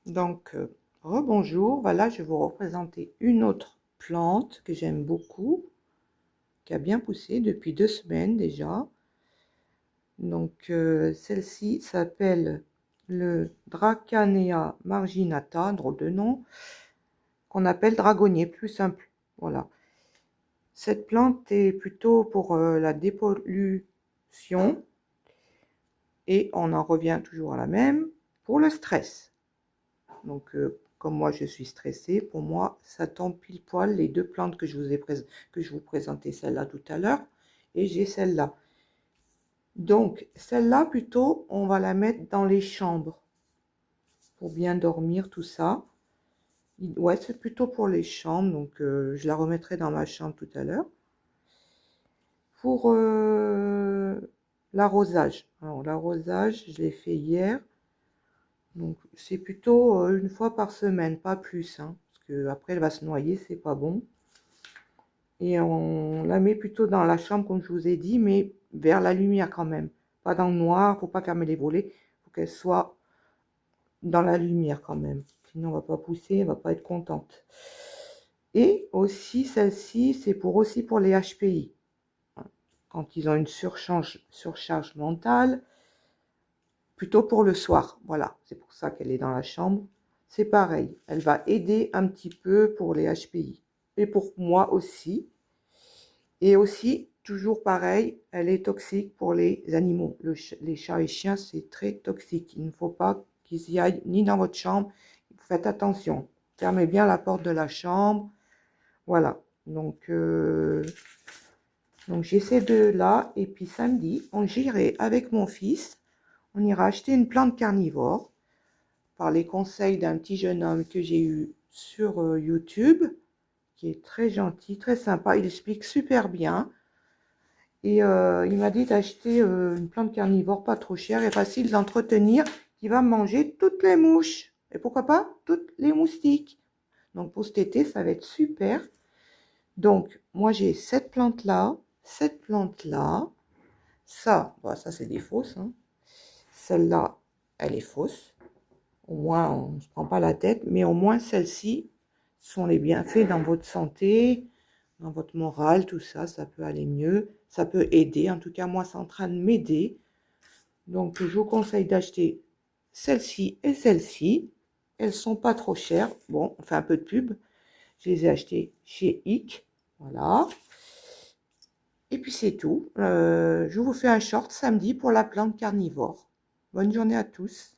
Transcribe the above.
Donc, rebonjour, voilà, je vais vous représenter une autre plante que j'aime beaucoup, qui a bien poussé depuis 2 semaines déjà. Donc, celle-ci s'appelle le Dracanea marginata, drôle de nom, qu'on appelle dragonnier, plus simple. Voilà. Cette plante est plutôt pour la dépollution, et on en revient toujours à la même, pour le stress. Donc, comme moi je suis stressée, pour moi ça tombe pile poil les deux plantes que je vous présentais, celle-là tout à l'heure, et j'ai celle-là. Donc celle-là plutôt, on va la mettre dans les chambres pour bien dormir, tout ça. Ouais, c'est plutôt pour les chambres, donc je la remettrai dans ma chambre tout à l'heure. Pour l'arrosage, alors l'arrosage je l'ai fait hier. Donc c'est plutôt une fois par semaine, pas plus, hein, parce que après elle va se noyer, c'est pas bon. Et on la met plutôt dans la chambre comme je vous ai dit, mais vers la lumière quand même. Pas dans le noir, faut pas fermer les volets, faut qu'elle soit dans la lumière quand même. Sinon on va pas pousser, elle va pas être contente. Et aussi celle-ci, c'est aussi pour les HPI. Quand ils ont une surcharge mentale, plutôt pour le soir, voilà, c'est pour ça qu'elle est dans la chambre. C'est pareil, elle va aider un petit peu pour les HPI. Et pour moi aussi. Et aussi, toujours pareil, elle est toxique pour les animaux. Les chats et chiens, c'est très toxique. Il ne faut pas qu'ils y aillent ni dans votre chambre. Faites attention. Fermez bien la porte de la chambre. Voilà. Donc j'ai ces deux-là. Et puis samedi, j'irai avec mon fils. On ira acheter une plante carnivore par les conseils d'un petit jeune homme que j'ai eu sur YouTube, qui est très gentil, très sympa. Il explique super bien. Et il m'a dit d'acheter une plante carnivore pas trop chère et facile d'entretenir, qui va manger toutes les mouches. Et pourquoi pas toutes les moustiques. Donc pour cet été, ça va être super. Donc moi j'ai cette plante-là, cette plante-là. Ça, bah, ça c'est des fausses, hein. Celle-là, elle est fausse. Au moins, on ne se prend pas la tête. Mais au moins, celles-ci sont les bienfaits dans votre santé, dans votre morale, tout ça. Ça peut aller mieux. Ça peut aider. En tout cas, moi, c'est en train de m'aider. Donc, je vous conseille d'acheter celle-ci et celle-ci. Elles sont pas trop chères. Bon, on fait un peu de pub. Je les ai achetées chez IC. Voilà. Et puis, c'est tout. Je vous fais un short samedi pour la plante carnivore. Bonne journée à tous.